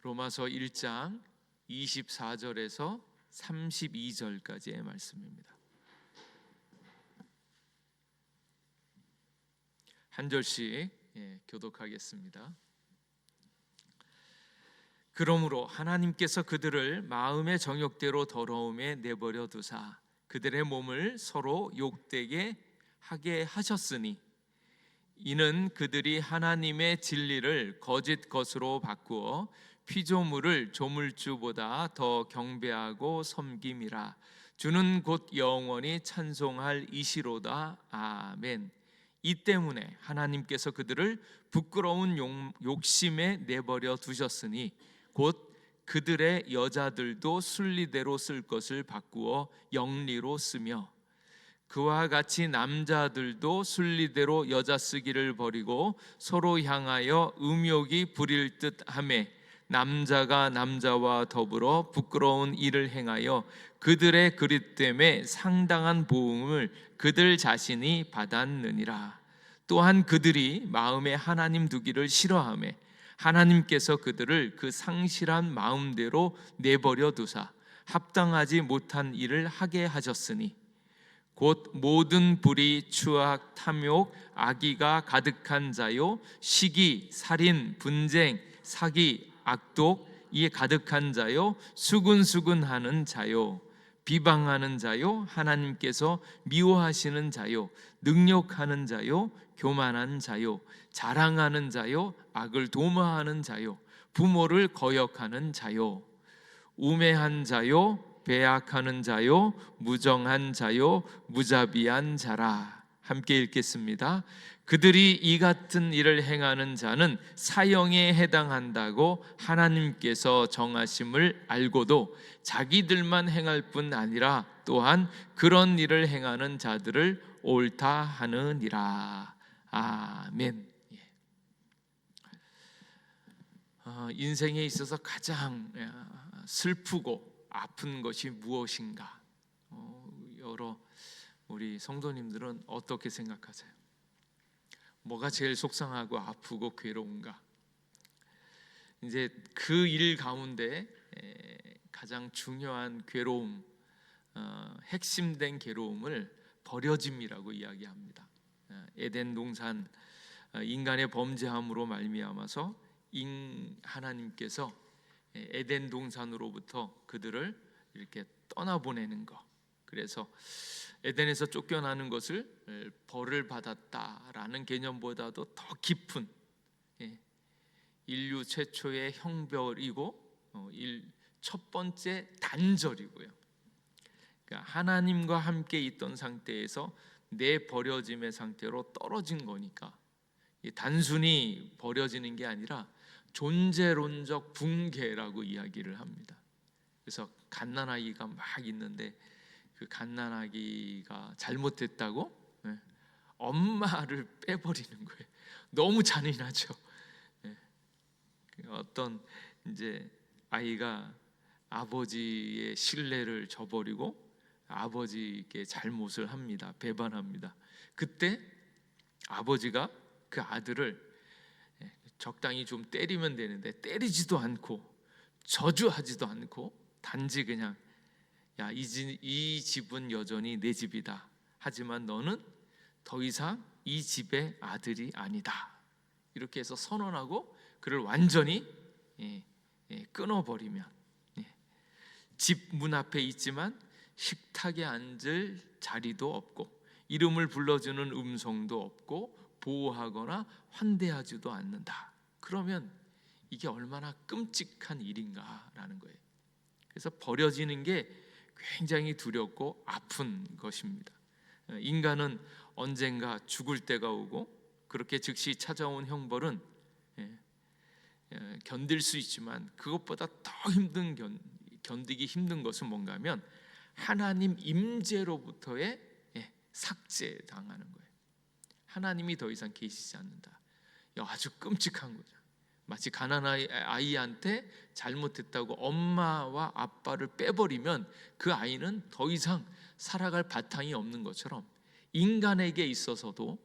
로마서 1장 24절에서 32절까지의 말씀입니다. 한 절씩 교독하겠습니다. 그러므로 하나님께서 그들을 마음의 정욕대로 더러움에 내버려 두사 그들의 몸을 서로 욕되게 하게 하셨으니 이는 그들이 하나님의 진리를 거짓 것으로 바꾸어 피조물을 조물주보다 더 경배하고 섬김이라. 주는 곧 영원히 찬송할 이시로다. 아멘. 이 때문에 하나님께서 그들을 부끄러운 욕심에 내버려 두셨으니 곧 그들의 여자들도 순리대로 쓸 것을 바꾸어 영리로 쓰며 그와 같이 남자들도 순리대로 여자 쓰기를 버리고 서로 향하여 음욕이 부릴 듯하매 남자가 남자와 더불어 부끄러운 일을 행하여 그들의 그릇됨에 상당한 보응을 그들 자신이 받았느니라. 또한 그들이 마음에 하나님 두기를 싫어하며 하나님께서 그들을 그 상실한 마음대로 내버려 두사 합당하지 못한 일을 하게 하셨으니 곧 모든 불의, 추악, 탐욕, 악의가 가득한 자요 시기, 살인, 분쟁, 사기, 악독 이에 가득한 자요 수근수근하는 자요 비방하는 자요 하나님께서 미워하시는 자요 능욕하는 자요 교만한 자요 자랑하는 자요 악을 도모하는 자요 부모를 거역하는 자요 우매한 자요 배악하는 자요 무정한 자요 무자비한 자라. 함께 읽겠습니다. 그들이 이 같은 일을 행하는 자는 사형에 해당한다고 하나님께서 정하심을 알고도 자기들만 행할 뿐 아니라 또한 그런 일을 행하는 자들을 옳다 하느니라. 아멘. 인생에 있어서 가장 슬프고 아픈 것이 무엇인가? 여러 우리 성도님들은 어떻게 생각하세요? 뭐가 제일 속상하고 아프고 괴로운가? 이제 그 일 가운데 가장 중요한 괴로움, 핵심된 괴로움을 버려짐이라고 이야기합니다. 에덴 동산 인간의 범죄함으로 말미암아서 하나님께서 에덴 동산으로부터 그들을 이렇게 떠나보내는 것. 그래서 에덴에서 쫓겨나는 것을 벌을 받았다라는 개념보다도 더 깊은 인류 최초의 형벌이고 첫 번째 단절이고요. 그러니까 하나님과 함께 있던 상태에서 내버려짐의 상태로 떨어진 거니까 단순히 버려지는 게 아니라 존재론적 붕괴라고 이야기를 합니다. 그래서 갓난아기가 막 있는데 그 갓난아기가 잘못했다고 엄마를 빼버리는 거예요. 너무 잔인하죠. 어떤 이제 아이가 아버지의 신뢰를 저버리고 아버지께 잘못을 합니다. 배반합니다. 그때 아버지가 그 아들을 적당히 좀 때리면 되는데 때리지도 않고 저주하지도 않고 단지 그냥 야, 이 집은 여전히 내 집이다. 하지만 너는 더 이상 이 집의 아들이 아니다. 이렇게 해서 선언하고 그를 완전히 끊어버리면 집 문 앞에 있지만 식탁에 앉을 자리도 없고 이름을 불러주는 음성도 없고 보호하거나 환대하지도 않는다. 그러면 이게 얼마나 끔찍한 일인가라는 거예요. 그래서 버려지는 게 굉장히 두렵고 아픈 것입니다. 인간은 언젠가 죽을 때가 오고 그렇게 즉시 찾아온 형벌은 견딜 수 있지만 그것보다 더 견디기 힘든 것은 뭔가 하면 하나님 임재로부터의 삭제당하는 거예요. 하나님이 더 이상 계시지 않는다. 아주 끔찍한 거죠. 마치 가난한 아이한테 잘못했다고 엄마와 아빠를 빼버리면 그 아이는 더 이상 살아갈 바탕이 없는 것처럼 인간에게 있어서도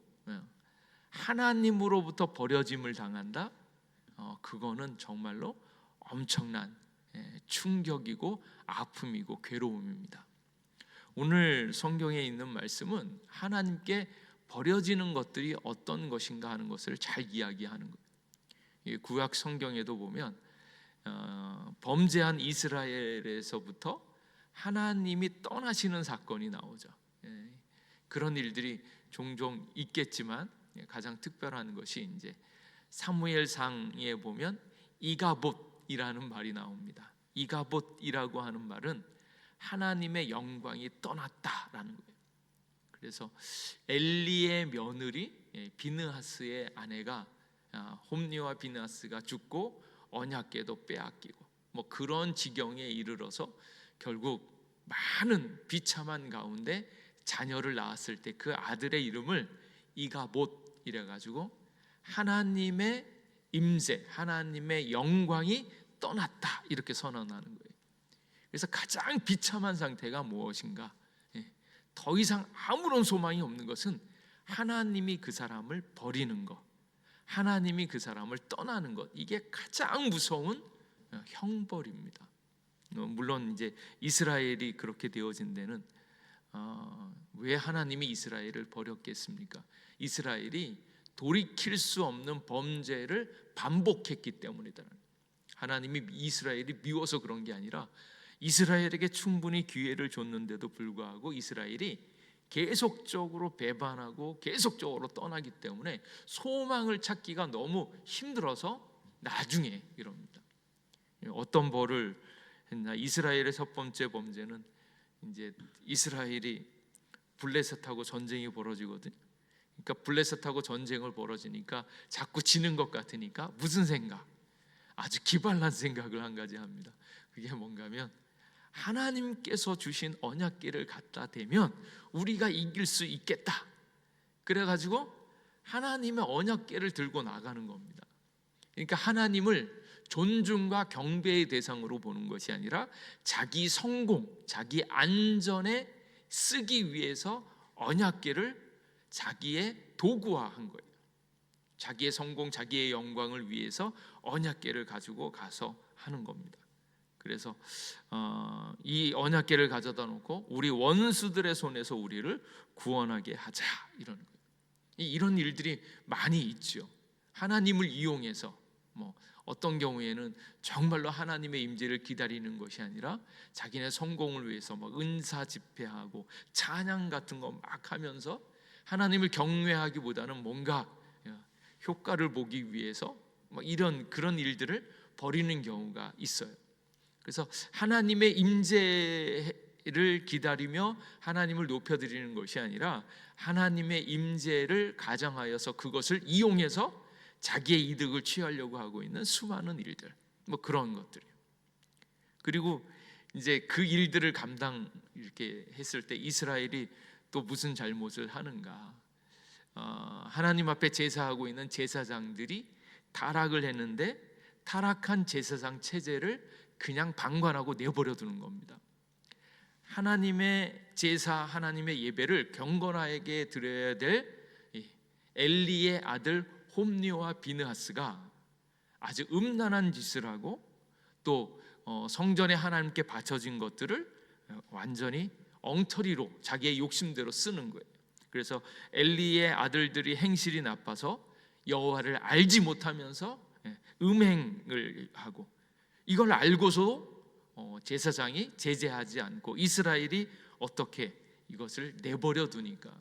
하나님으로부터 버려짐을 당한다. 그거는 정말로 엄청난 충격이고 아픔이고 괴로움입니다. 오늘 성경에 있는 말씀은 하나님께 버려지는 것들이 어떤 것인가 하는 것을 잘 이야기하는 거예요. 구약 성경에도 보면 범죄한 이스라엘에서부터 하나님이 떠나시는 사건이 나오죠. 그런 일들이 종종 있겠지만 가장 특별한 것이 이제 사무엘상에 보면 이가봇이라는 말이 나옵니다. 이가봇이라고 하는 말은 하나님의 영광이 떠났다라는 거예요. 그래서 엘리의 며느리 비느하스의 아내가 홈리와 비느하스가 죽고 언약궤도 빼앗기고 뭐 그런 지경에 이르러서 결국 많은 비참한 가운데 자녀를 낳았을 때 그 아들의 이름을 이가봇 이래 가지고 하나님의 임재, 하나님의 영광이 떠났다 이렇게 선언하는 거예요. 그래서 가장 비참한 상태가 무엇인가? 더 이상 아무런 소망이 없는 것은 하나님이 그 사람을 버리는 것, 하나님이 그 사람을 떠나는 것, 이게 가장 무서운 형벌입니다. 물론 이제 이스라엘이 그렇게 되어진 데는 왜 하나님이 이스라엘을 버렸겠습니까? 이스라엘이 돌이킬 수 없는 범죄를 반복했기 때문이다. 하나님이 이스라엘이 미워서 그런 게 아니라 이스라엘에게 충분히 기회를 줬는데도 불구하고 이스라엘이 계속적으로 배반하고 계속적으로 떠나기 때문에 소망을 찾기가 너무 힘들어서 나중에 이럽니다. 어떤 벌을 했나? 이스라엘의 첫 번째 범죄는 이제 이스라엘이 블레셋하고 전쟁이 벌어지거든요. 그러니까 블레셋하고 전쟁을 벌어지니까 자꾸 지는 것 같으니까 무슨 생각? 아주 기발난 생각을 한 가지 합니다. 그게 뭔가면 하나님께서 주신 언약궤를 갖다 대면 우리가 이길 수 있겠다. 그래가지고 하나님의 언약궤를 들고 나가는 겁니다. 그러니까 하나님을 존중과 경배의 대상으로 보는 것이 아니라 자기 성공, 자기 안전에 쓰기 위해서 언약궤를 자기의 도구화한 거예요. 자기의 성공, 자기의 영광을 위해서 언약궤를 가지고 가서 하는 겁니다. 그래서 이 언약궤를 가져다 놓고 우리 원수들의 손에서 우리를 구원하게 하자 이러는 거예요. 이런 일들이 많이 있죠. 하나님을 이용해서 뭐 어떤 경우에는 정말로 하나님의 임재를 기다리는 것이 아니라 자기네 성공을 위해서 막 은사 집회하고 찬양 같은 거 막 하면서 하나님을 경외하기보다는 뭔가 효과를 보기 위해서 막 이런 그런 일들을 벌이는 경우가 있어요. 그래서 하나님의 임재를 기다리며 하나님을 높여드리는 것이 아니라 하나님의 임재를 가정하여서 그것을 이용해서 자기의 이득을 취하려고 하고 있는 수많은 일들, 뭐 그런 것들이요. 그리고 이제 그 일들을 이렇게 했을 때 이스라엘이 또 무슨 잘못을 하는가? 하나님 앞에 제사하고 있는 제사장들이 타락을 했는데 타락한 제사장 체제를 그냥 방관하고 내버려 두는 겁니다. 하나님의 제사, 하나님의 예배를 경건하게 드려야 될 엘리의 아들 홈리와 비느하스가 아주 음란한 짓을 하고 또 성전에 하나님께 바쳐진 것들을 완전히 엉터리로 자기의 욕심대로 쓰는 거예요. 그래서 엘리의 아들들이 행실이 나빠서 여호와를 알지 못하면서 음행을 하고 이걸 알고서 제사장이 제재하지 않고 이스라엘이 어떻게 이것을 내버려 두니까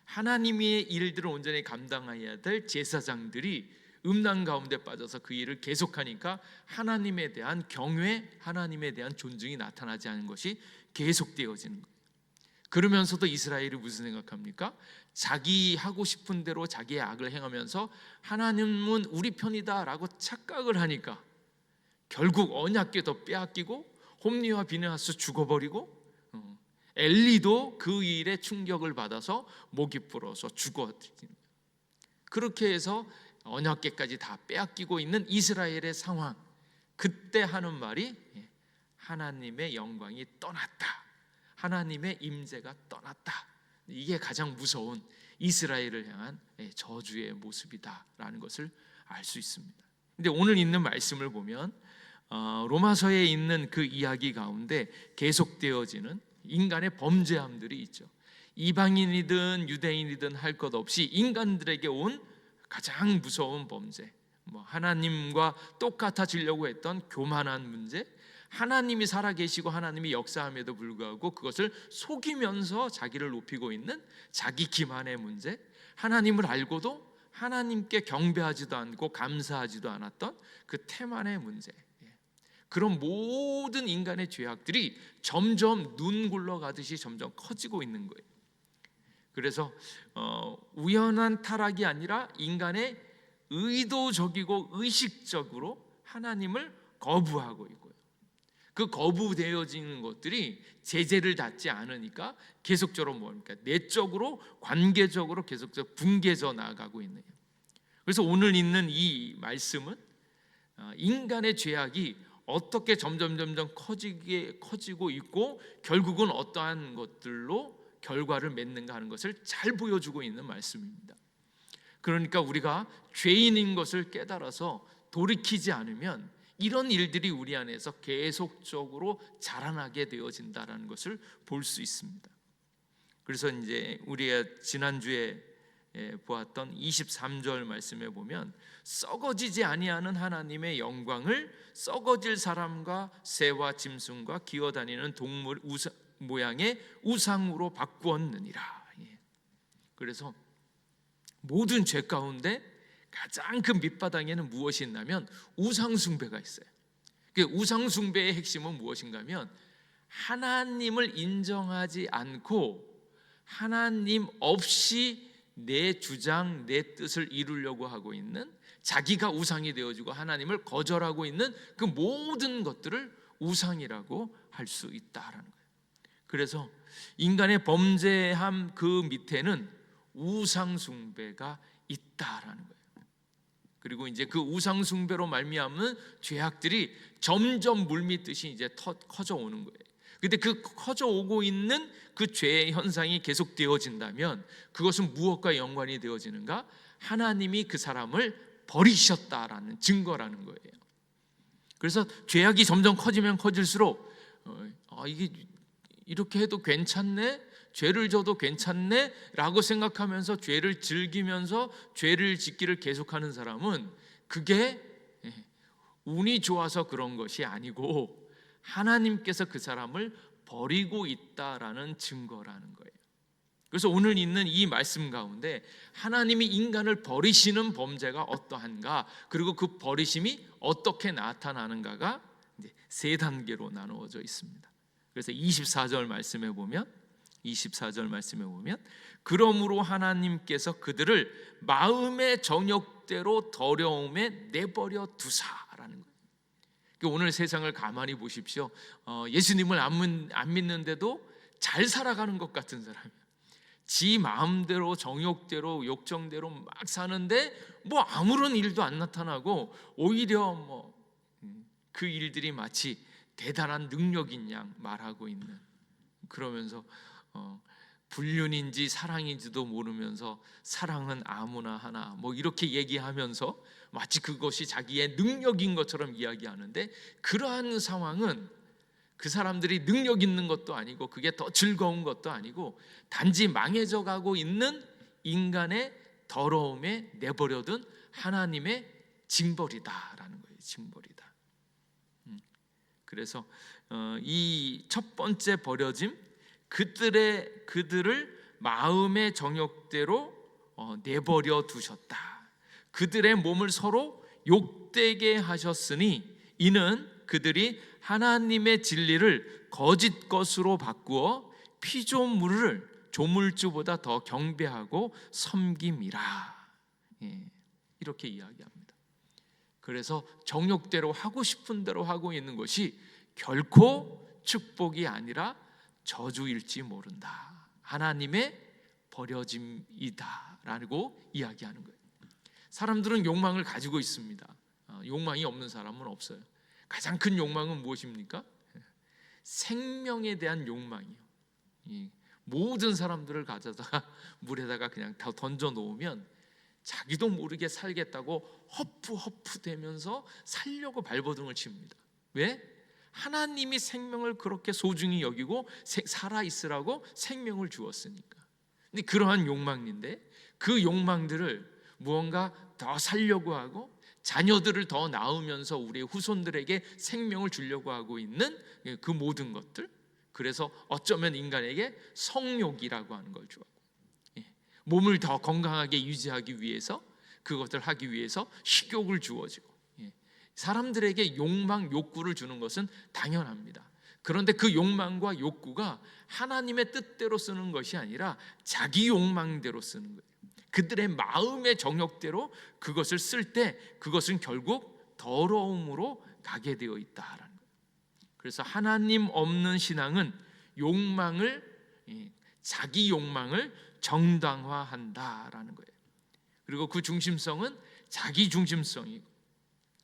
하나님의 일들을 온전히 감당해야 될 제사장들이 음란 가운데 빠져서 그 일을 계속하니까 하나님에 대한 경외, 하나님에 대한 존중이 나타나지 않은 것이 계속되어지는 거예요. 그러면서도 이스라엘이 무슨 생각합니까? 자기 하고 싶은 대로 자기의 악을 행하면서 하나님은 우리 편이다 라고 착각을 하니까 결국 언약궤도 빼앗기고 홈리와 비느하스 죽어버리고 엘리도 그 일에 충격을 받아서 목이 부러서 죽어버립니다. 그렇게 해서 언약궤까지 다 빼앗기고 있는 이스라엘의 상황, 그때 하는 말이 하나님의 영광이 떠났다, 하나님의 임재가 떠났다. 이게 가장 무서운 이스라엘을 향한 저주의 모습이다라는 것을 알 수 있습니다. 근데 오늘 있는 말씀을 보면 로마서에 있는 그 이야기 가운데 계속되어지는 인간의 범죄함들이 있죠. 이방인이든 유대인이든 할 것 없이 인간들에게 온 가장 무서운 범죄, 하나님과 똑같아지려고 했던 교만한 문제, 하나님이 살아계시고 하나님이 역사함에도 불구하고 그것을 속이면서 자기를 높이고 있는 자기 기만의 문제, 하나님을 알고도 하나님께 경배하지도 않고 감사하지도 않았던 그 태만의 문제, 그런 모든 인간의 죄악들이 점점 눈 굴러가듯이 점점 커지고 있는 거예요. 그래서 우연한 타락이 아니라 인간의 의도적이고 의식적으로 하나님을 거부하고 있고요. 그 거부되어지는 것들이 제재를 닫지 않으니까 계속적으로 뭡니까? 내적으로 관계적으로 계속적으로 붕괴져 나가고 있네요. 그래서 오늘 있는 이 말씀은 인간의 죄악이 어떻게 점점 커지고 있고 결국은 어떠한 것들로 결과를 맺는가 하는 것을 잘 보여주고 있는 말씀입니다. 그러니까 우리가 죄인인 것을 깨달아서 돌이키지 않으면 이런 일들이 우리 안에서 계속적으로 자라나게 되어진다는 것을 볼 수 있습니다. 그래서 이제 우리가 지난주에 보았던 23절 말씀에 보면 썩어지지 아니하는 하나님의 영광을 썩어질 사람과 새와 짐승과 기어다니는 동물 모양의 우상으로 바꾸었느니라. 그래서 모든 죄 가운데 가장 큰 밑바닥에는 무엇이 있냐면 우상 숭배가 있어요. 그 우상 숭배의 핵심은 무엇인가 하면 하나님을 인정하지 않고 하나님 없이 내 주장, 내 뜻을 이루려고 하고 있는, 자기가 우상이 되어지고 하나님을 거절하고 있는 그 모든 것들을 우상이라고 할 수 있다라는 거예요. 그래서 인간의 범죄함 그 밑에는 우상 숭배가 있다라는 거예요. 그리고 이제 그 우상 숭배로 말미암은 죄악들이 점점 물밀듯이 이제 커져 오는 거예요. 근데 그 커져 오고 있는 그 죄의 현상이 계속 되어진다면 그것은 무엇과 연관이 되어지는가? 하나님이 그 사람을 버리셨다라는 증거라는 거예요. 그래서 죄악이 점점 커지면 커질수록 이게 이렇게 해도 괜찮네, 죄를 져도 괜찮네 라고 생각하면서 죄를 즐기면서 죄를 짓기를 계속하는 사람은 그게 운이 좋아서 그런 것이 아니고 하나님께서 그 사람을 버리고 있다라는 증거라는 거예요. 그래서 오늘 있는 이 말씀 가운데 하나님이 인간을 버리시는 범죄가 어떠한가, 그리고 그 버리심이 어떻게 나타나는가가 이제 세 단계로 나누어져 있습니다. 그래서 24절 말씀에 보면 그러므로 하나님께서 그들을 마음의 정욕대로 더러움에 내버려 두사라는 거예요. 오늘 세상을 가만히 보십시오. 예수님을 안 믿는데도 잘 살아가는 것 같은 사람이에요. 지 마음대로 정욕대로 욕정대로 막 사는데 아무런 일도 안 나타나고 오히려 그 일들이 마치 대단한 능력인 양 말하고 있는, 그러면서 불륜인지 사랑인지도 모르면서 사랑은 아무나 하나 이렇게 얘기하면서 마치 그것이 자기의 능력인 것처럼 이야기하는데, 그러한 상황은 그 사람들이 능력 있는 것도 아니고 그게 더 즐거운 것도 아니고 단지 망해져 가고 있는 인간의 더러움에 내버려둔 하나님의 징벌이다라는 거예요. 징벌이다. 그래서 이 첫 번째 버려짐, 그들을 마음의 정욕대로 내버려 두셨다. 그들의 몸을 서로 욕되게 하셨으니 이는 그들이 하나님의 진리를 거짓 것으로 바꾸어 피조물을 조물주보다 더 경배하고 섬김이라. 이렇게 이야기합니다. 그래서 정욕대로 하고 싶은 대로 하고 있는 것이 결코 축복이 아니라 저주일지 모른다. 하나님의 버려짐이다라고 이야기하는 거예요. 사람들은 욕망을 가지고 있습니다. 욕망이 없는 사람은 없어요. 가장 큰 욕망은 무엇입니까? 생명에 대한 욕망이요. 모든 사람들을 가져다가 물에다가 그냥 다 던져 놓으면 자기도 모르게 살겠다고 허푸허푸 대면서 살려고 발버둥을 칩니다. 왜? 하나님이 생명을 그렇게 소중히 여기고 살아 있으라고 생명을 주었으니까. 근데 그러한 욕망인데 그 욕망들을 무언가 더 살려고 하고 자녀들을 더 낳으면서 우리의 후손들에게 생명을 주려고 하고 있는 그 모든 것들, 그래서 어쩌면 인간에게 성욕이라고 하는 걸 주었고, 몸을 더 건강하게 유지하기 위해서, 그것을 하기 위해서 식욕을 주어지고, 사람들에게 욕망, 욕구를 주는 것은 당연합니다. 그런데 그 욕망과 욕구가 하나님의 뜻대로 쓰는 것이 아니라 자기 욕망대로 쓰는 거예요. 그들의 마음의 정욕대로 그것을 쓸 때 그것은 결국 더러움으로 가게 되어 있다라는 거예요. 그래서 하나님 없는 신앙은 자기 욕망을 정당화한다라는 거예요. 그리고 그 중심성은 자기 중심성이고,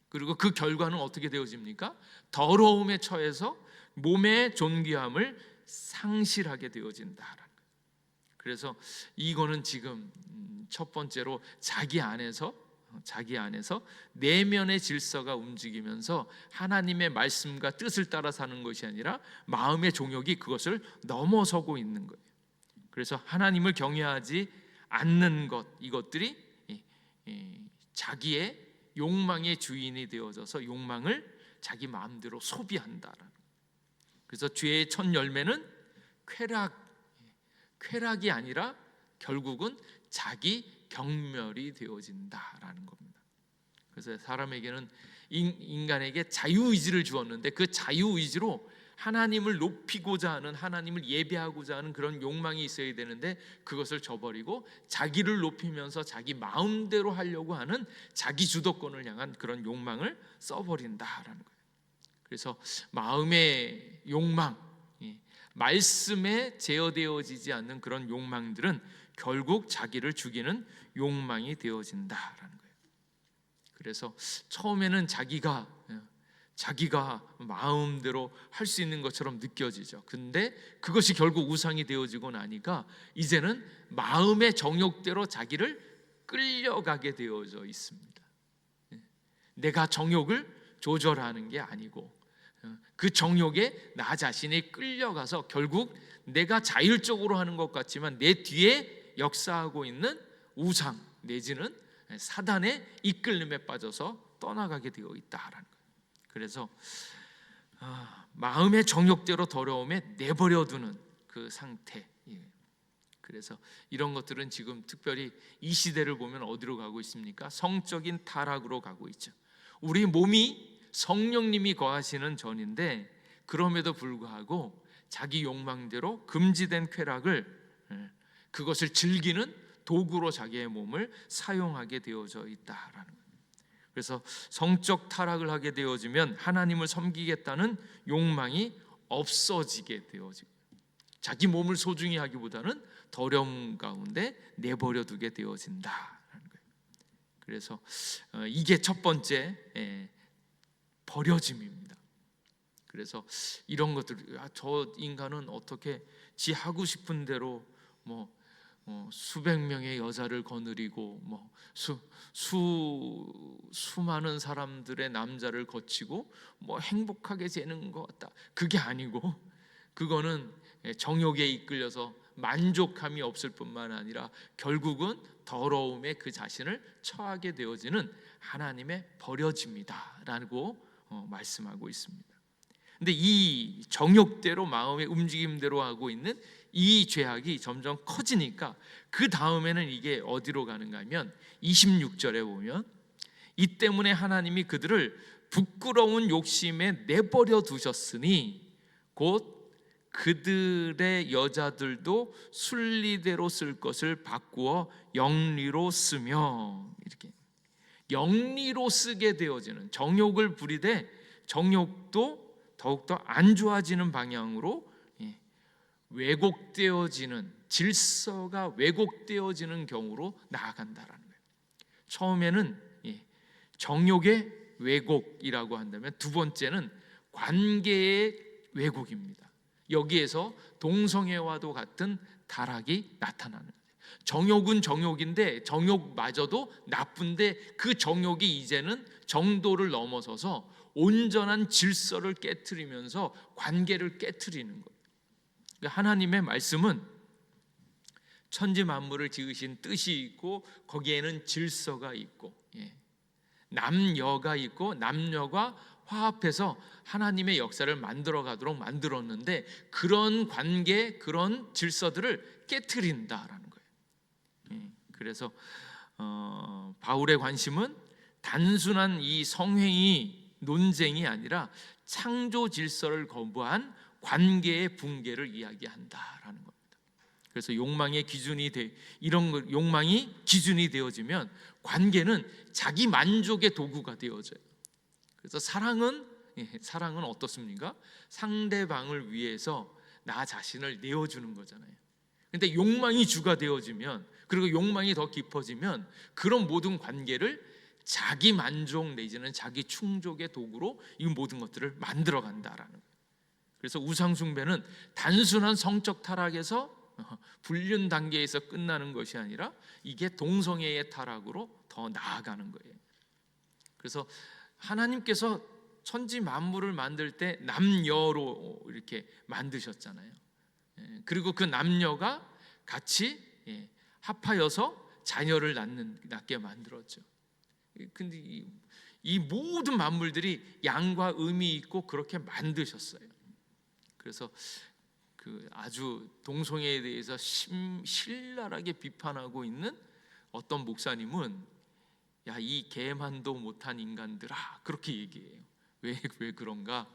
그리고 그 결과는 어떻게 되어집니까? 더러움에 처해서 몸의 존귀함을 상실하게 되어진다라는 거예요. 그래서 이거는 지금 첫 번째로 자기 안에서 내면의 질서가 움직이면서 하나님의 말씀과 뜻을 따라 사는 것이 아니라 마음의 종욕이 그것을 넘어서고 있는 거예요. 그래서 하나님을 경외하지 않는 이것들이 자기의 욕망의 주인이 되어져서 욕망을 자기 마음대로 소비한다라는 거예요. 그래서 죄의 첫 열매는 쾌락이 아니라 결국은 자기 경멸이 되어진다라는 겁니다. 그래서 사람에게는 인간에게 자유의지를 주었는데 그 자유의지로 하나님을 높이고자 하는, 하나님을 예배하고자 하는 그런 욕망이 있어야 되는데 그것을 저버리고 자기를 높이면서 자기 마음대로 하려고 하는 자기 주도권을 향한 그런 욕망을 써버린다라는 거예요. 그래서 마음의 욕망, 말씀에 제어되어지지 않는 그런 욕망들은 결국 자기를 죽이는 욕망이 되어진다라는 거예요. 그래서 처음에는 자기가 마음대로 할 수 있는 것처럼 느껴지죠. 근데 그것이 결국 우상이 되어지고 나니까 이제는 마음의 정욕대로 자기를 끌려가게 되어져 있습니다. 내가 정욕을 조절하는 게 아니고 그 정욕에 나 자신이 끌려가서 결국 내가 자율적으로 하는 것 같지만 내 뒤에 역사하고 있는 우상 내지는 사단의 이끌림에 빠져서 떠나가게 되어 있다라는 거예요. 그래서 마음의 정욕대로 더러움에 내버려두는 그 상태. 그래서 이런 것들은 지금 특별히 이 시대를 보면 어디로 가고 있습니까? 성적인 타락으로 가고 있죠. 우리 몸이 성령님이 거하시는 전인데 그럼에도 불구하고 자기 욕망대로 금지된 쾌락을, 그것을 즐기는 도구로 자기의 몸을 사용하게 되어져 있다라는 거예요. 그래서 성적 타락을 하게 되어지면 하나님을 섬기겠다는 욕망이 없어지게 되어지고 자기 몸을 소중히 하기보다는 더러움 가운데 내버려 두게 되어진다라는 거예요. 그래서 이게 첫 번째 버려짐입니다. 그래서 이런 것들, 저 인간은 어떻게 지 하고 싶은 대로 수백 명의 여자를 거느리고 수많은 사람들의 남자를 거치고 행복하게 지내는 것 같다. 그게 아니고 그거는 정욕에 이끌려서 만족함이 없을 뿐만 아니라 결국은 더러움에 그 자신을 처하게 되어지는 하나님의 버려짐이다라고 말씀하고 있습니다. 근데 이 정욕대로 마음의 움직임대로 하고 있는 이 죄악이 점점 커지니까 그 다음에는 이게 어디로 가는가 하면 26절에 보면 이 때문에 하나님이 그들을 부끄러운 욕심에 내버려 두셨으니 곧 그들의 여자들도 순리대로 쓸 것을 바꾸어 영리로 쓰며, 이렇게 영리로 쓰게 되어지는, 정욕을 부리되 정욕도 더욱더 안 좋아지는 방향으로 왜곡되어지는, 질서가 왜곡되어지는 경우로 나아간다라는 거예요. 처음에는 정욕의 왜곡이라고 한다면 두 번째는 관계의 왜곡입니다. 여기에서 동성애와도 같은 타락이 나타나는 거예요. 정욕은 정욕인데 정욕마저도 나쁜데 그 정욕이 이제는 정도를 넘어서서 온전한 질서를 깨트리면서 관계를 깨트리는 거예요. 그러니까 하나님의 말씀은 천지 만물을 지으신 뜻이 있고 거기에는 질서가 있고, 남녀가 있고 남녀가 화합해서 하나님의 역사를 만들어 가도록 만들었는데 그런 관계, 그런 질서들을 깨트린다라는 거예요. 그래서 바울의 관심은 단순한 이 성행위 논쟁이 아니라 창조 질서를 거부한 관계의 붕괴를 이야기한다라는 겁니다. 그래서 욕망이 기준이 되어지면 관계는 자기 만족의 도구가 되어져요. 그래서 사랑은 어떻습니까? 상대방을 위해서 나 자신을 내어주는 거잖아요. 근데 욕망이 주가 되어지면, 그리고 욕망이 더 깊어지면 그런 모든 관계를 자기 만족 내지는 자기 충족의 도구로 이 모든 것들을 만들어 간다라는 거예요. 그래서 우상 숭배는 단순한 성적 타락에서 불륜 단계에서 끝나는 것이 아니라 이게 동성애의 타락으로 더 나아가는 거예요. 그래서 하나님께서 천지 만물을 만들 때 남녀로 이렇게 만드셨잖아요. 그리고 그 남녀가 같이 합하여서 자녀를 낳게 만들었죠. 근데 이 모든 만물들이 양과 음이 있고 그렇게 만드셨어요. 그래서 아주 동성애에 대해서 신랄하게 비판하고 있는 어떤 목사님은 이 개만도 못한 인간들아, 그렇게 얘기해요. 왜 그런가?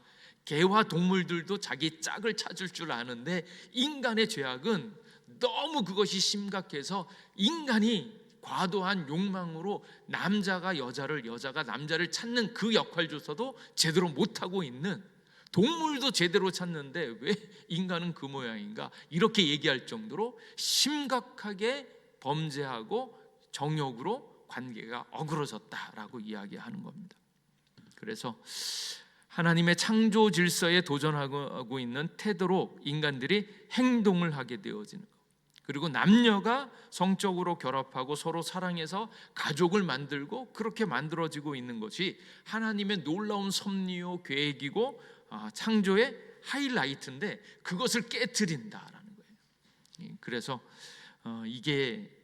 개와 동물들도 자기 짝을 찾을 줄 아는데 인간의 죄악은 너무 그것이 심각해서 인간이 과도한 욕망으로 남자가 여자를, 여자가 남자를 찾는 그 역할조차도 제대로 못하고 있는, 동물도 제대로 찾는데 왜 인간은 그 모양인가, 이렇게 얘기할 정도로 심각하게 범죄하고 정욕으로 관계가 어그러졌다라고 이야기하는 겁니다. 그래서 하나님의 창조 질서에 도전하고 있는 태도로 인간들이 행동을 하게 되어지는 것, 그리고 남녀가 성적으로 결합하고 서로 사랑해서 가족을 만들고 그렇게 만들어지고 있는 것이 하나님의 놀라운 섭리요 계획이고 창조의 하이라이트인데 그것을 깨트린다라는 거예요. 그래서 이게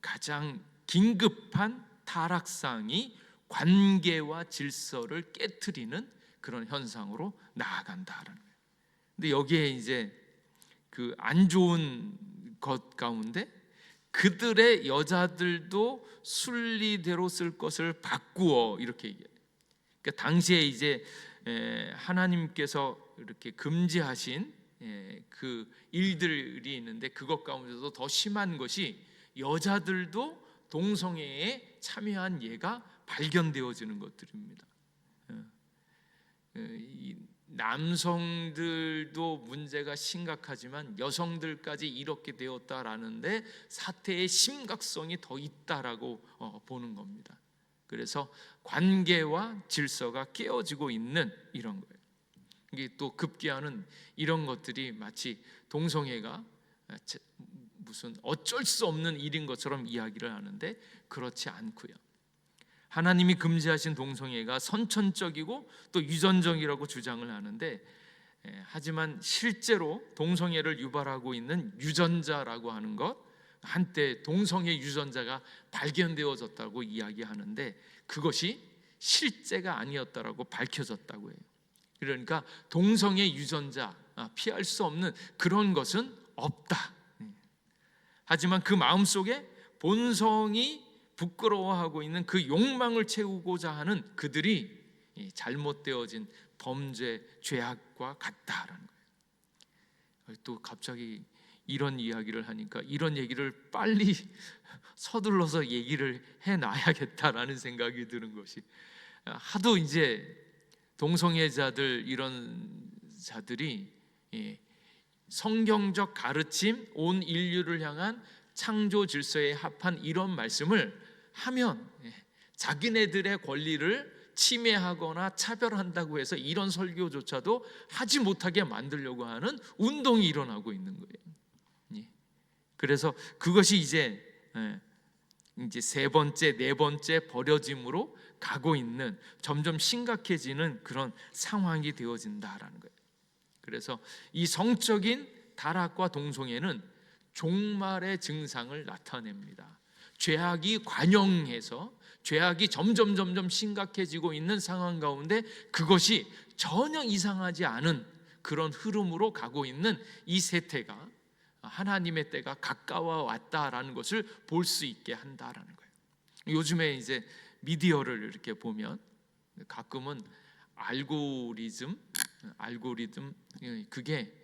가장 긴급한 타락상이 관계와 질서를 깨트리는 그런 현상으로 나아간다라는 거예요. 근데 여기에 이제 그 안 좋은 것 가운데 그들의 여자들도 순리대로 쓸 것을 바꾸어, 이렇게 얘기해요. 그러니까 당시에 이제 하나님께서 이렇게 금지하신 그 일들이 있는데 그것 가운데서도 더 심한 것이 여자들도 동성애에 참여한 예가 발견되어지는 것들입니다. 남성들도 문제가 심각하지만 여성들까지 이렇게 되었다라는데 사태의 심각성이 더 있다라고 보는 겁니다. 그래서 관계와 질서가 깨어지고 있는 이런 거예요. 이게 또 급기야는 이런 것들이 마치 동성애가 무슨 어쩔 수 없는 일인 것처럼 이야기를 하는데 그렇지 않고요. 하나님이 금지하신 동성애가 선천적이고 또 유전적이라고 주장을 하는데, 하지만 실제로 동성애를 유발하고 있는 유전자라고 하는 것, 한때 동성애 유전자가 발견되어졌다고 이야기하는데 그것이 실제가 아니었다라고 밝혀졌다고 해요. 그러니까 동성애 유전자, 피할 수 없는 그런 것은 없다. 하지만 그 마음속에 본성이 부끄러워하고 있는 그 욕망을 채우고자 하는 그들이 잘못되어진 범죄, 죄악과 같다라는 거예요. 또 갑자기 이런 이야기를 하니까 이런 얘기를 빨리 서둘러서 얘기를 해놔야겠다라는 생각이 드는 것이, 하도 이제 동성애자들 이런 자들이 성경적 가르침, 온 인류를 향한 창조 질서에 합한 이런 말씀을 하면 자기네들의 권리를 침해하거나 차별한다고 해서 이런 설교조차도 하지 못하게 만들려고 하는 운동이 일어나고 있는 거예요. 그래서 그것이 이제 세 번째, 네 번째 버려짐으로 가고 있는, 점점 심각해지는 그런 상황이 되어진다라는 거예요. 그래서 이 성적인 타락과 동성애는 종말의 증상을 나타냅니다. 죄악이 관영해서 죄악이 점점 심각해지고 있는 상황 가운데 그것이 전혀 이상하지 않은 그런 흐름으로 가고 있는 이 세태가 하나님의 때가 가까워 왔다라는 것을 볼 수 있게 한다라는 거예요. 요즘에 이제 미디어를 이렇게 보면 가끔은 알고리즘 그게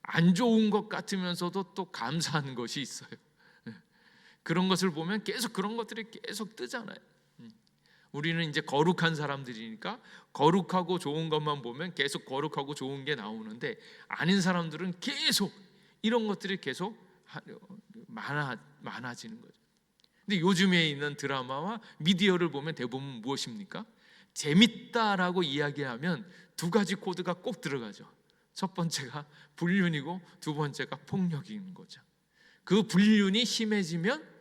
안 좋은 것 같으면서도 또 감사한 것이 있어요. 그런 것을 보면 계속 그런 것들이 계속 뜨잖아요. 우리는 이제 거룩한 사람들이니까 거룩하고 좋은 것만 보면 계속 거룩하고 좋은 게 나오는데, 아닌 사람들은 계속 이런 것들이 계속 많아지는 거죠. 근데 요즘에 있는 드라마와 미디어를 보면 대부분 무엇입니까? 재밌다라고 이야기하면 두 가지 코드가 꼭 들어가죠. 첫 번째가 불륜이고 두 번째가 폭력인 거죠. 그 불륜이 심해지면,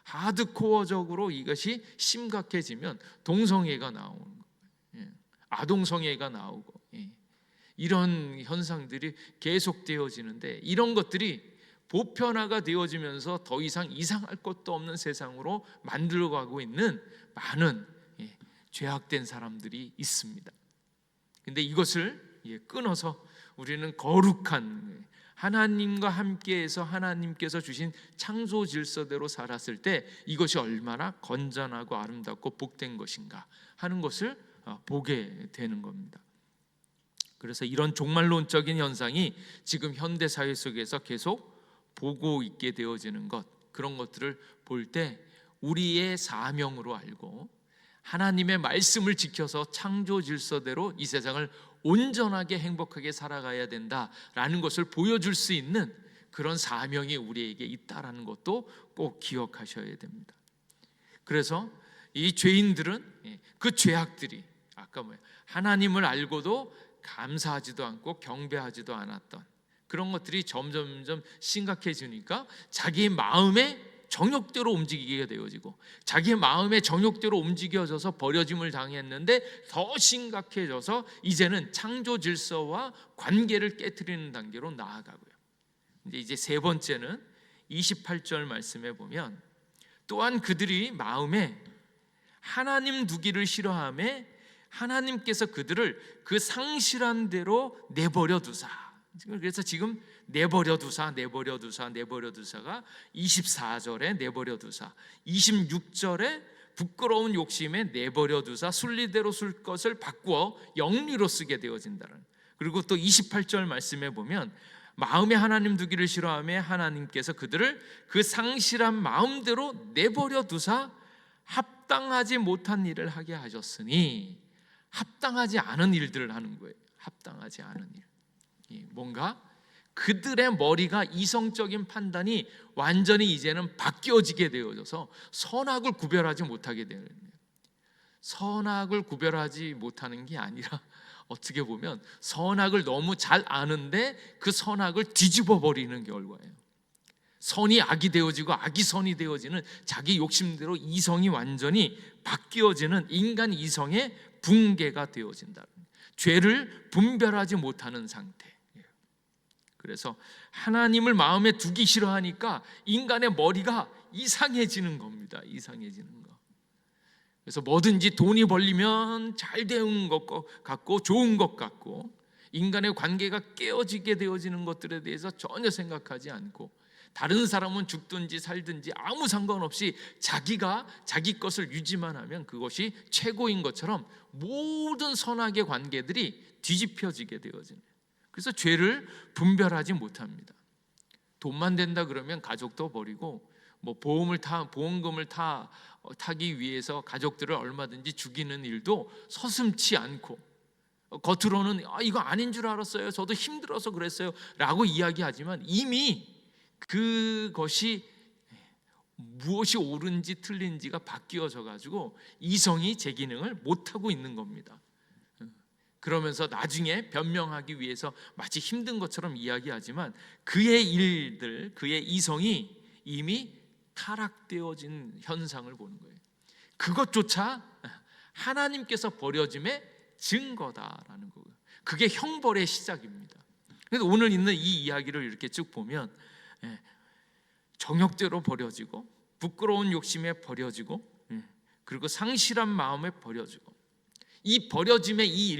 하드코어적으로 이것이 심각해지면 동성애가 나오는 거예요. 아동성애가 나오고, 이런 현상들이 계속되어지는데, 이런 것들이 보편화가 되어지면서 더 이상 이상할 것도 없는 세상으로 만들어가고 있는 많은 죄악된 사람들이 있습니다. 근데 이것을 끊어서 우리는 거룩한 하나님과 함께해서 하나님께서 주신 창조 질서대로 살았을 때 이것이 얼마나 건전하고 아름답고 복된 것인가 하는 것을 보게 되는 겁니다. 그래서 이런 종말론적인 현상이 지금 현대 사회 속에서 계속 보고 있게 되어지는 것, 그런 것들을 볼 때 우리의 사명으로 알고 하나님의 말씀을 지켜서 창조 질서대로 이 세상을 온전하게 행복하게 살아가야 된다라는 것을 보여줄 수 있는 그런 사명이 우리에게 있다라는 것도 꼭 기억하셔야 됩니다. 그래서 이 죄인들은, 그 죄악들이 아까 하나님을 알고도 감사하지도 않고 경배하지도 않았던 그런 것들이 점점 심각해지니까 자기 마음에 정욕대로 움직이게 되어지고, 자기의 마음의 정욕대로 움직여져서 버려짐을 당했는데 더 심각해져서 이제는 창조 질서와 관계를 깨트리는 단계로 나아가고요. 이제 세 번째는 28절 말씀에 보면, 또한 그들이 마음에 하나님 두기를 싫어하며 하나님께서 그들을 그 상실한 대로 내버려 두사. 그래서 지금 내버려 두사가 24절에 내버려 두사, 26절에 부끄러운 욕심에 내버려 두사 순리대로 쓸 것을 바꾸어 영리로 쓰게 되어진다는. 그리고 또 28절 말씀에 보면 마음에 하나님 두기를 싫어하며 하나님께서 그들을 그 상실한 마음대로 내버려 두사 합당하지 못한 일을 하게 하셨으니, 합당하지 않은 일들을 하는 거예요. 합당하지 않은 일. 뭔가 그들의 머리가 이성적인 판단이 완전히 이제는 바뀌어지게 되어져서 선악을 구별하지 못하게 되는 거예요. 선악을 구별하지 못하는 게 아니라 어떻게 보면 선악을 너무 잘 아는데 그 선악을 뒤집어 버리는 결과예요. 선이 악이 되어지고 악이 선이 되어지는 자기 욕심대로 이성이 완전히 바뀌어지는 인간 이성의 붕괴가 되어진다. 죄를 분별하지 못하는 상태. 그래서 하나님을 마음에 두기 싫어하니까 인간의 머리가 이상해지는 겁니다. 이상해지는 거. 그래서 뭐든지 돈이 벌리면 잘 되는 것 같고 좋은 것 같고, 인간의 관계가 깨어지게 되어지는 것들에 대해서 전혀 생각하지 않고, 다른 사람은 죽든지 살든지 아무 상관없이 자기가 자기 것을 유지만 하면 그것이 최고인 것처럼 모든 선악의 관계들이 뒤집혀지게 되어지는. 그래서 죄를 분별하지 못합니다. 돈만 된다 그러면 가족도 버리고, 보험금을 타기 위해서 가족들을 얼마든지 죽이는 일도 서슴지 않고, 겉으로는 이거 아닌 줄 알았어요, 저도 힘들어서 그랬어요 라고 이야기하지만 이미 그것이 무엇이 옳은지 틀린지가 바뀌어져 가지고 이성이 제 기능을 못하고 있는 겁니다. 그러면서 나중에 변명하기 위해서 마치 힘든 것처럼 이야기하지만 그의 일들, 그의 이성이 이미 타락되어진 현상을 보는 거예요. 그것조차 하나님께서 버려짐의 증거다라는 거예요. 그게 형벌의 시작입니다. 그래서 오늘 있는 이 이야기를 이렇게 쭉 보면 정욕대로 버려지고, 부끄러운 욕심에 버려지고, 그리고 상실한 마음에 버려지고, 이 버려짐의 이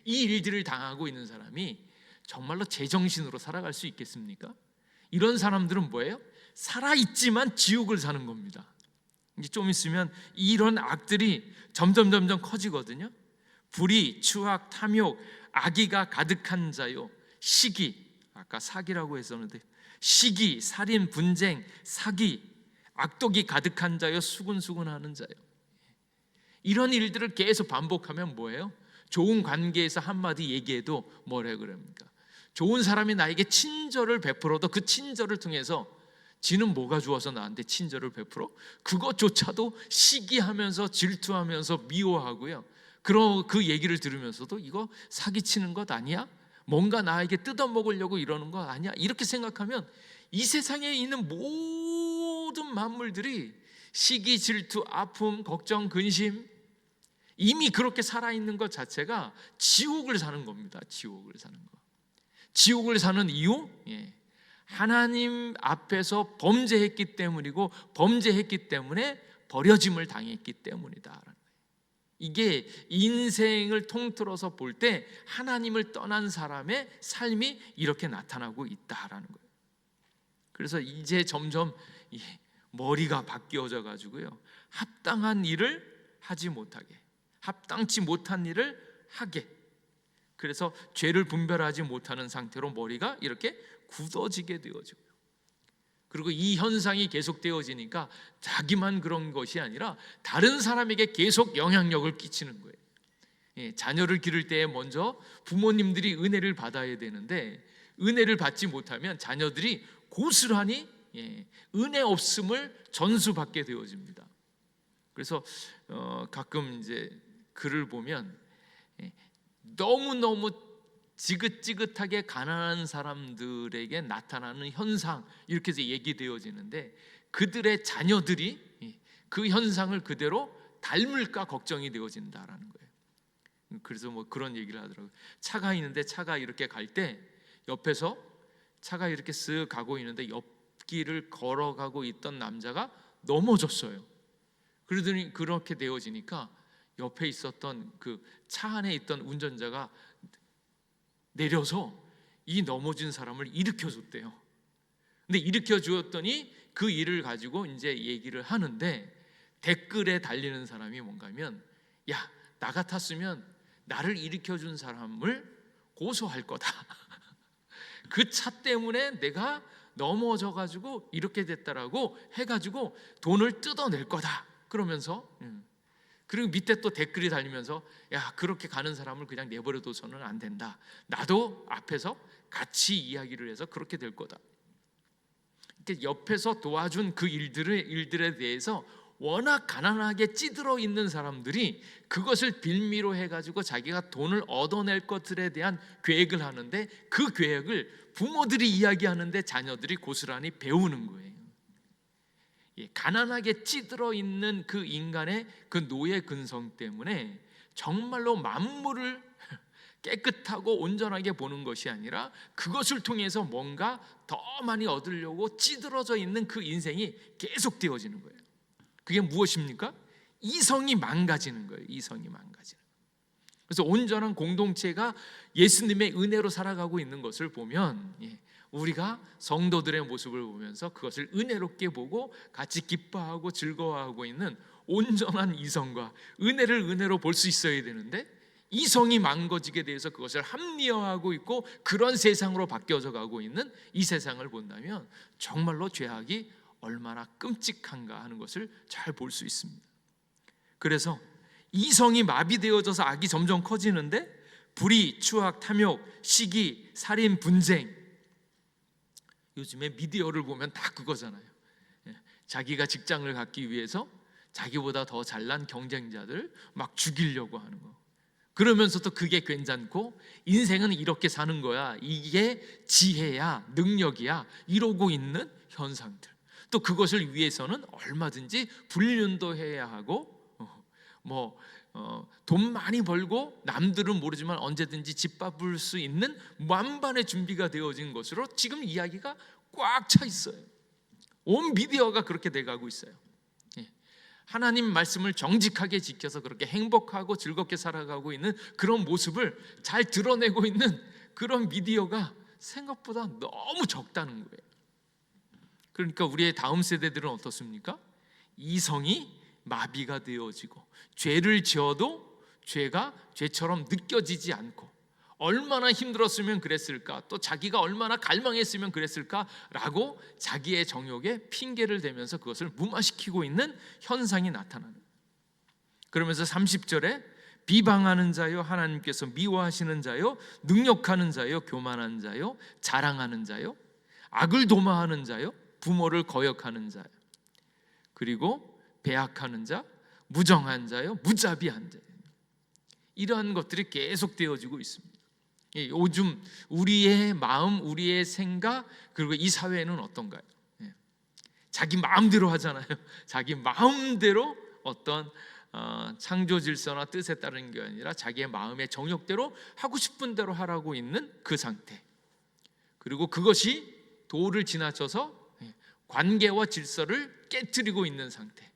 일들을 당하고 있는 사람이 정말로 제정신으로 살아갈 수 있겠습니까? 이런 사람들은 뭐예요? 살아있지만 지옥을 사는 겁니다. 이제 좀 있으면 이런 악들이 점점 커지거든요. 불의, 추악, 탐욕, 악의가 가득한 자요, 시기, 아까 사기라고 했었는데 시기, 살인, 분쟁, 사기, 악독이 가득한 자요, 수군수군하는 자요. 이런 일들을 계속 반복하면 뭐예요? 좋은 관계에서 한마디 얘기해도 뭐라 그럽니까? 좋은 사람이 나에게 친절을 베풀어도 그 친절을 통해서 지는 뭐가 좋아서 나한테 친절을 베풀어? 그것조차도 시기하면서 질투하면서 미워하고요. 그 얘기를 들으면서도 이거 사기치는 것 아니야? 뭔가 나에게 뜯어먹으려고 이러는 것 아니야? 이렇게 생각하면 이 세상에 있는 모든 만물들이 시기, 질투, 아픔, 걱정, 근심, 이미 그렇게 살아있는 것 자체가 지옥을 사는 겁니다. 지옥을 사는 거. 지옥을 사는 이유? 하나님 앞에서 범죄했기 때문이고, 범죄했기 때문에 버려짐을 당했기 때문이다. 이게 인생을 통틀어서 볼 때 하나님을 떠난 사람의 삶이 이렇게 나타나고 있다라는 거예요. 그래서 이제 점점 머리가 바뀌어져 가지고요, 합당한 일을 하지 못하게, 합당치 못한 일을 하게, 그래서 죄를 분별하지 못하는 상태로 머리가 이렇게 굳어지게 되어지고요. 그리고 이 현상이 계속되어지니까 자기만 그런 것이 아니라 다른 사람에게 계속 영향력을 끼치는 거예요. 자녀를 기를 때에 먼저 부모님들이 은혜를 받아야 되는데, 은혜를 받지 못하면 자녀들이 고스란히 은혜 없음을 전수받게 되어집니다. 그래서 가끔 이제 글을 보면 너무너무 지긋지긋하게 가난한 사람들에게 나타나는 현상, 이렇게 해서 얘기되어지는데, 그들의 자녀들이 그 현상을 그대로 닮을까 걱정이 되어진다라는 거예요. 그래서 뭐 그런 얘기를 하더라고요. 차가 있는데 차가 이렇게 갈 때 옆에서 차가 이렇게 쓱 가고 있는데 옆길을 걸어가고 있던 남자가 넘어졌어요. 그러더니 그렇게 되어지니까 옆에 있었던 그 차 안에 있던 운전자가 내려서 이 넘어진 사람을 일으켜 줬대요. 근데 일으켜 주었더니 그 일을 가지고 이제 얘기를 하는데, 댓글에 달리는 사람이 뭔가 하면, 야, 나 같았으면 나를 일으켜 준 사람을 고소할 거다. 그 차 때문에 내가 넘어져 가지고 이렇게 됐다라고 해가지고 돈을 뜯어낼 거다. 그러면서 그리고 밑에 또 댓글이 달리면서, 야, 그렇게 가는 사람을 그냥 내버려둬서는 안 된다. 나도 앞에서 같이 이야기를 해서 그렇게 될 거다. 이렇게 옆에서 도와준 그 일들에 대해서 워낙 가난하게 찌들어 있는 사람들이 그것을 빌미로 해가지고 자기가 돈을 얻어낼 것들에 대한 계획을 하는데, 그 계획을 부모들이 이야기하는데 자녀들이 고스란히 배우는 거예요. 가난하게 찌들어 있는 그 인간의 그 노예 근성 때문에 정말로 만물을 깨끗하고 온전하게 보는 것이 아니라 그것을 통해서 뭔가 더 많이 얻으려고 찌들어져 있는 그 인생이 계속되어지는 거예요. 그게 무엇입니까? 이성이 망가지는 거예요. 이성이 망가지는 거예요. 그래서 온전한 공동체가 예수님의 은혜로 살아가고 있는 것을 보면, 우리가 성도들의 모습을 보면서 그것을 은혜롭게 보고 같이 기뻐하고 즐거워하고 있는 온전한 이성과 은혜를 은혜로 볼 수 있어야 되는데, 이성이 망가지게 돼서 그것을 합리화하고 있고 그런 세상으로 바뀌어져 가고 있는 이 세상을 본다면 정말로 죄악이 얼마나 끔찍한가 하는 것을 잘 볼 수 있습니다. 그래서 이성이 마비되어져서 악이 점점 커지는데, 불의, 추악, 탐욕, 시기, 살인, 분쟁, 요즘에 미디어를 보면 다 그거잖아요. 자기가 직장을 갖기 위해서 자기보다 더 잘난 경쟁자들 막 죽이려고 하는 거. 그러면서도 그게 괜찮고 인생은 이렇게 사는 거야, 이게 지혜야, 능력이야, 이러고 있는 현상들. 또 그것을 위해서는 얼마든지 불륜도 해야 하고 돈 많이 벌고 남들은 모르지만 언제든지 집밥을 수 있는 만반의 준비가 되어진 것으로 지금 이야기가 꽉 차 있어요. 온 미디어가 그렇게 돼가고 있어요. 하나님 말씀을 정직하게 지켜서 그렇게 행복하고 즐겁게 살아가고 있는 그런 모습을 잘 드러내고 있는 그런 미디어가 생각보다 너무 적다는 거예요. 그러니까 우리의 다음 세대들은 어떻습니까? 이성이 마비가 되어지고 죄를 지어도 죄가 죄처럼 느껴지지 않고, 얼마나 힘들었으면 그랬을까, 또 자기가 얼마나 갈망했으면 그랬을까라고 자기의 정욕에 핑계를 대면서 그것을 무마시키고 있는 현상이 나타나는 거예요. 그러면서 30절에 비방하는 자요, 하나님께서 미워하시는 자요, 능욕하는 자요, 교만한 자요, 자랑하는 자요, 악을 도마하는 자요, 부모를 거역하는 자요, 그리고 배악하는 자, 무정한 자요, 무자비한 자요. 이러한 것들이 계속 되어지고 있습니다. 요즘 우리의 마음, 우리의 생각, 그리고 이 사회는 어떤가요? 자기 마음대로 하잖아요. 자기 마음대로 어떤 창조 질서나 뜻에 따르는 게 아니라 자기의 마음의 정욕대로 하고 싶은 대로 하라고 있는 그 상태. 그리고 그것이 도를 지나쳐서 관계와 질서를 깨트리고 있는 상태.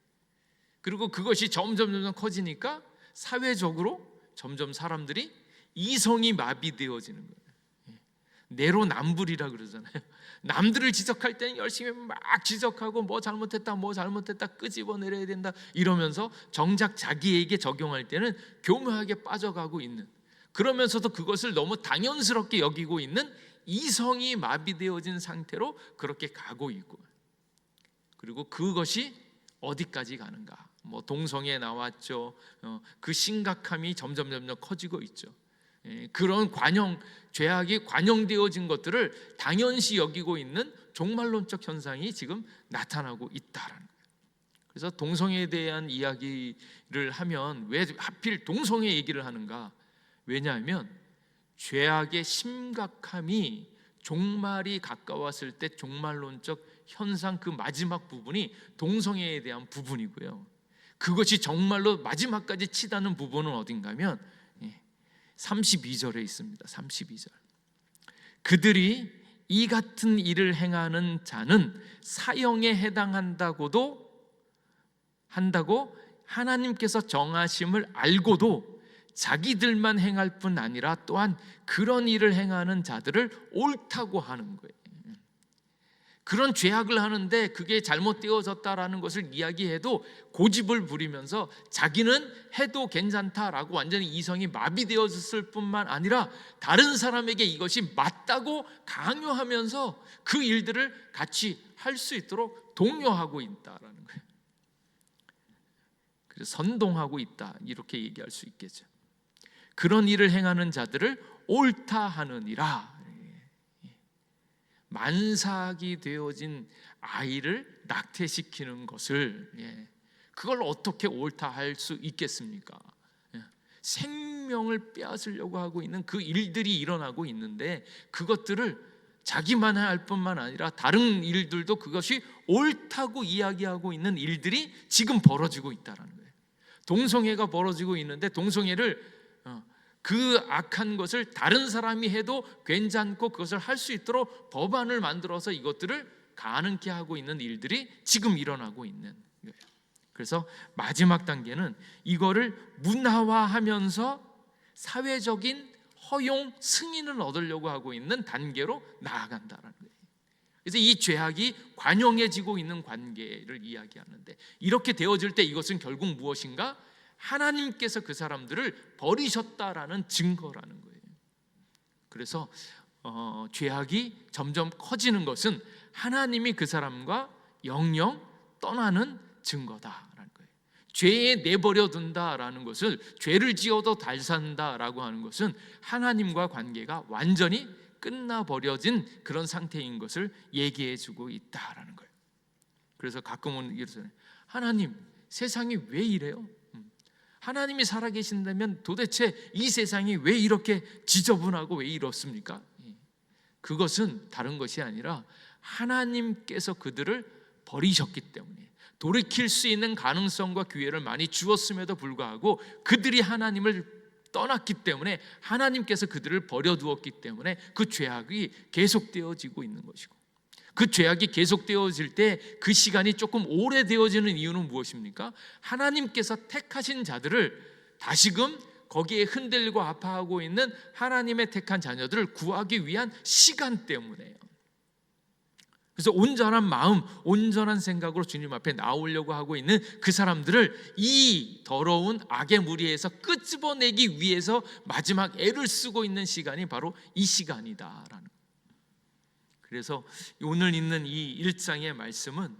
그리고 그것이 점점 커지니까 사회적으로 점점 사람들이 이성이 마비되어지는 거예요. 내로남불이라 그러잖아요. 남들을 지적할 때는 열심히 막 지적하고 뭐 잘못했다 끄집어내려야 된다 이러면서 정작 자기에게 적용할 때는 교묘하게 빠져가고 있는, 그러면서도 그것을 너무 당연스럽게 여기고 있는 이성이 마비되어진 상태로 그렇게 가고 있고, 그리고 그것이 어디까지 가는가? 동성애 나왔죠. 그 심각함이 점점 커지고 있죠. 그런 죄악이 관용되어진 것들을 당연시 여기고 있는 종말론적 현상이 지금 나타나고 있다라는 거예요. 그래서 동성애에 대한 이야기를 하면 왜 하필 동성애 얘기를 하는가? 왜냐하면 죄악의 심각함이 종말이 가까웠을 때 종말론적 현상, 그 마지막 부분이 동성애에 대한 부분이고요. 그것이 정말로 마지막까지 치닫는 부분은 어딘가면 32절에 있습니다. 32절. 그들이 이 같은 일을 행하는 자는 사형에 해당한다고 하나님께서 정하심을 알고도 자기들만 행할 뿐 아니라 또한 그런 일을 행하는 자들을 옳다고 하는 거예요. 그런 죄악을 하는데 그게 잘못되어졌다라는 것을 이야기해도 고집을 부리면서 자기는 해도 괜찮다라고 완전히 이성이 마비되어졌을 뿐만 아니라 다른 사람에게 이것이 맞다고 강요하면서 그 일들을 같이 할 수 있도록 독려하고 있다라는 거예요. 그래서 선동하고 있다, 이렇게 얘기할 수 있겠죠. 그런 일을 행하는 자들을 옳다 하느니라. 만삭이 되어진 아이를 낙태시키는 것을, 그걸 어떻게 옳다 할 수 있겠습니까? 생명을 빼앗으려고 하고 있는 그 일들이 일어나고 있는데 그것들을 자기만 할 뿐만 아니라 다른 일들도 그것이 옳다고 이야기하고 있는 일들이 지금 벌어지고 있다는 거예요. 동성애가 벌어지고 있는데 동성애를 그 악한 것을 다른 사람이 해도 괜찮고 그것을 할 수 있도록 법안을 만들어서 이것들을 가능케 하고 있는 일들이 지금 일어나고 있는 거예요. 그래서 마지막 단계는 이거를 문화화하면서 사회적인 허용 승인을 얻으려고 하고 있는 단계로 나아간다는 거예요. 그래서 이 죄악이 관용해지고 있는 관계를 이야기하는데, 이렇게 되어질 때 이것은 결국 무엇인가? 하나님께서 그 사람들을 버리셨다라는 증거라는 거예요. 그래서 죄악이 점점 커지는 것은 하나님이 그 사람과 영영 떠나는 증거다라는 거예요. 죄에 내버려 둔다라는 것을, 죄를 지어도 잘 산다라고 하는 것은 하나님과 관계가 완전히 끝나버려진 그런 상태인 것을 얘기해 주고 있다라는 거예요. 그래서 가끔은 이러잖아요. 하나님, 세상이 왜 이래요? 하나님이 살아계신다면 도대체 이 세상이 왜 이렇게 지저분하고 왜 이렇습니까? 그것은 다른 것이 아니라 하나님께서 그들을 버리셨기 때문에, 돌이킬 수 있는 가능성과 기회를 많이 주었음에도 불구하고 그들이 하나님을 떠났기 때문에, 하나님께서 그들을 버려두었기 때문에 그 죄악이 계속되어지고 있는 것이고, 그 죄악이 계속되어질 때 그 시간이 조금 오래되어지는 이유는 무엇입니까? 하나님께서 택하신 자들을 다시금 거기에 흔들리고 아파하고 있는 하나님의 택한 자녀들을 구하기 위한 시간 때문에요. 그래서 온전한 마음, 온전한 생각으로 주님 앞에 나오려고 하고 있는 그 사람들을 이 더러운 악의 무리에서 끄집어내기 위해서 마지막 애를 쓰고 있는 시간이 바로 이 시간이다라는 거예요. 그래서 오늘 있는 이 1장의 말씀은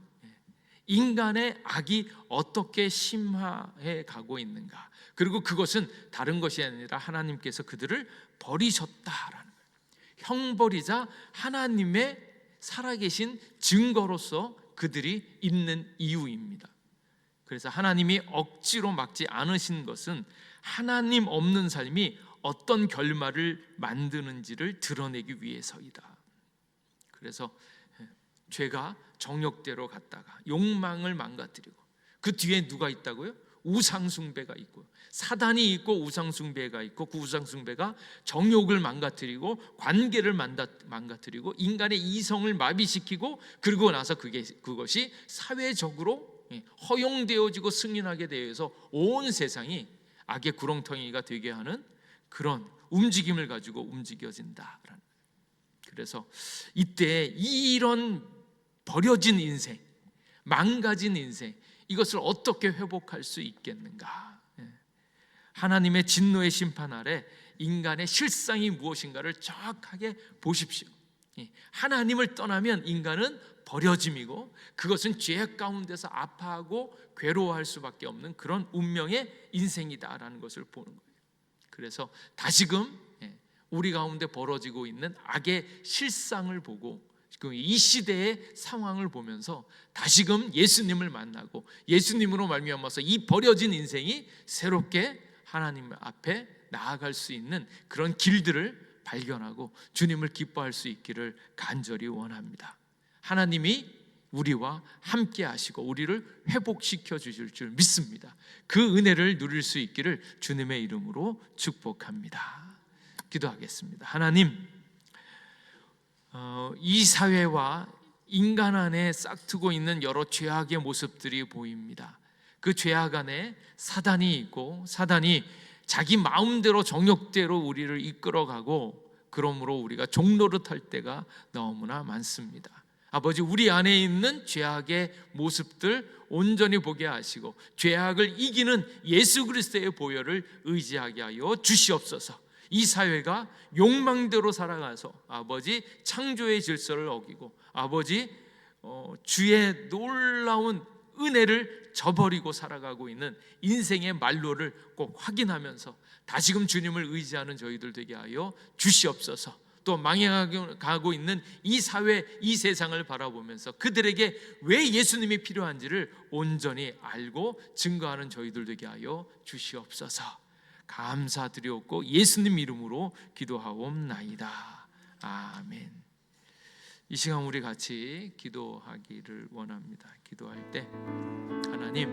인간의 악이 어떻게 심화해 가고 있는가, 그리고 그것은 다른 것이 아니라 하나님께서 그들을 버리셨다라는 거예요. 형벌이자 하나님의 살아계신 증거로서 그들이 있는 이유입니다. 그래서 하나님이 억지로 막지 않으신 것은 하나님 없는 삶이 어떤 결말을 만드는지를 드러내기 위해서이다. 그래서 죄가 정욕대로 갔다가 욕망을 망가뜨리고, 그 뒤에 누가 있다고요? 우상숭배가 있고, 사단이 있고 우상숭배가 있고, 그 우상숭배가 정욕을 망가뜨리고 관계를 망가뜨리고 인간의 이성을 마비시키고, 그러고 나서 그것이 사회적으로 허용되어지고 승인하게 되어서 온 세상이 악의 구렁텅이가 되게 하는 그런 움직임을 가지고 움직여진다라는. 그래서 이때 이런 버려진 인생, 망가진 인생, 이것을 어떻게 회복할 수 있겠는가? 하나님의 진노의 심판 아래 인간의 실상이 무엇인가를 정확하게 보십시오. 하나님을 떠나면 인간은 버려짐이고, 그것은 죄악 가운데서 아파하고 괴로워할 수밖에 없는 그런 운명의 인생이다라는 것을 보는 거예요. 그래서 다시금 우리 가운데 벌어지고 있는 악의 실상을 보고, 이 시대의 상황을 보면서 다시금 예수님을 만나고 예수님으로 말미암아서 이 버려진 인생이 새롭게 하나님 앞에 나아갈 수 있는 그런 길들을 발견하고 주님을 기뻐할 수 있기를 간절히 원합니다. 하나님이 우리와 함께 하시고 우리를 회복시켜 주실 줄 믿습니다. 그 은혜를 누릴 수 있기를 주님의 이름으로 축복합니다. 기도하겠습니다. 하나님, 이 사회와 인간 안에 싹트고 있는 여러 죄악의 모습들이 보입니다. 그 죄악 안에 사단이 있고, 사단이 자기 마음대로 정욕대로 우리를 이끌어가고, 그러므로 우리가 종노릇할 때가 너무나 많습니다. 아버지, 우리 안에 있는 죄악의 모습들 온전히 보게 하시고 죄악을 이기는 예수 그리스도의 보혈을 의지하게 하여 주시옵소서. 이 사회가 욕망대로 살아가서 아버지 창조의 질서를 어기고 아버지 주의 놀라운 은혜를 저버리고 살아가고 있는 인생의 말로를 꼭 확인하면서 다시금 주님을 의지하는 저희들 되게 하여 주시옵소서. 또 망해가고 있는 이 사회, 이 세상을 바라보면서 그들에게 왜 예수님이 필요한지를 온전히 알고 증거하는 저희들 되게 하여 주시옵소서. 감사드리옵고 예수님 이름으로 기도하옵나이다. 아멘. 이 시간 우리 같이 기도하기를 원합니다. 기도할 때 하나님,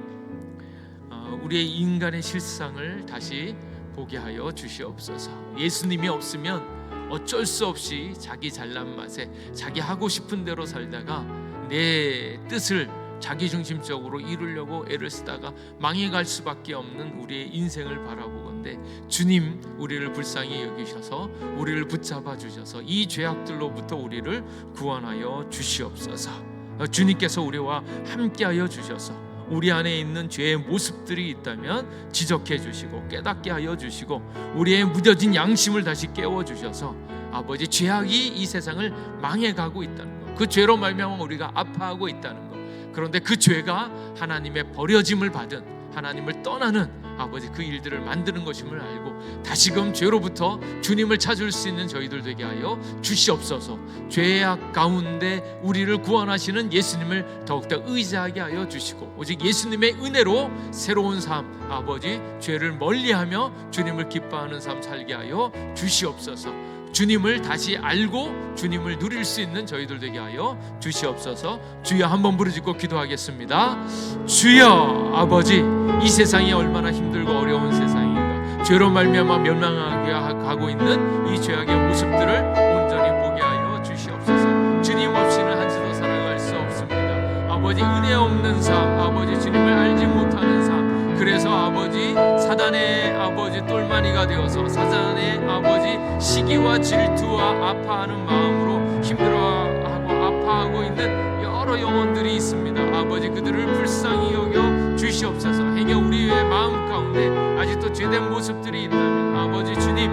우리의 인간의 실상을 다시 보게 하여 주시옵소서. 예수님이 없으면 어쩔 수 없이 자기 잘난 맛에 자기 하고 싶은 대로 살다가 내 뜻을 자기중심적으로 이루려고 애를 쓰다가 망해갈 수밖에 없는 우리의 인생을 바라보건대 주님, 우리를 불쌍히 여기셔서 우리를 붙잡아 주셔서 이 죄악들로부터 우리를 구원하여 주시옵소서. 주님께서 우리와 함께하여 주셔서 우리 안에 있는 죄의 모습들이 있다면 지적해 주시고 깨닫게 하여 주시고 우리의 무뎌진 양심을 다시 깨워 주셔서 아버지, 죄악이 이 세상을 망해가고 있다는 것, 그 죄로 말미암아 우리가 아파하고 있다는 것, 그런데 그 죄가 하나님의 버려짐을 받은, 하나님을 떠나는 아버지 그 일들을 만드는 것임을 알고 다시금 죄로부터 주님을 찾을 수 있는 저희들 되게 하여 주시옵소서. 죄악 가운데 우리를 구원하시는 예수님을 더욱더 의지하게 하여 주시고 오직 예수님의 은혜로 새로운 삶, 아버지 죄를 멀리하며 주님을 기뻐하는 삶 살게 하여 주시옵소서. 주님을 다시 알고 주님을 누릴 수 있는 저희들 되게 하여 주시옵소서. 주여 한번 부르짖고 기도하겠습니다. 주여 아버지, 이 세상이 얼마나 힘들고 어려운 세상인가, 죄로 말미암아 멸망하게 가고 있는 이 죄악의 모습들을 온전히 보게 하여 주시옵소서. 주님 없이는 한시도 살아갈 수 없습니다. 아버지 은혜 없는 삶, 아버지 주님을 알지 못하는 삶, 그래서 아버지 사단의 아버지 똘마니가 되어서 사단의 아버지 시기와 질투와 아파하는 마음으로 힘들어하고 아파하고 있는 여러 영혼들이 있습니다. 아버지 그들을 불쌍히 여겨 주시옵소서. 행여 우리의 마음 가운데 아직도 죄된 모습들이 있다면 아버지 주님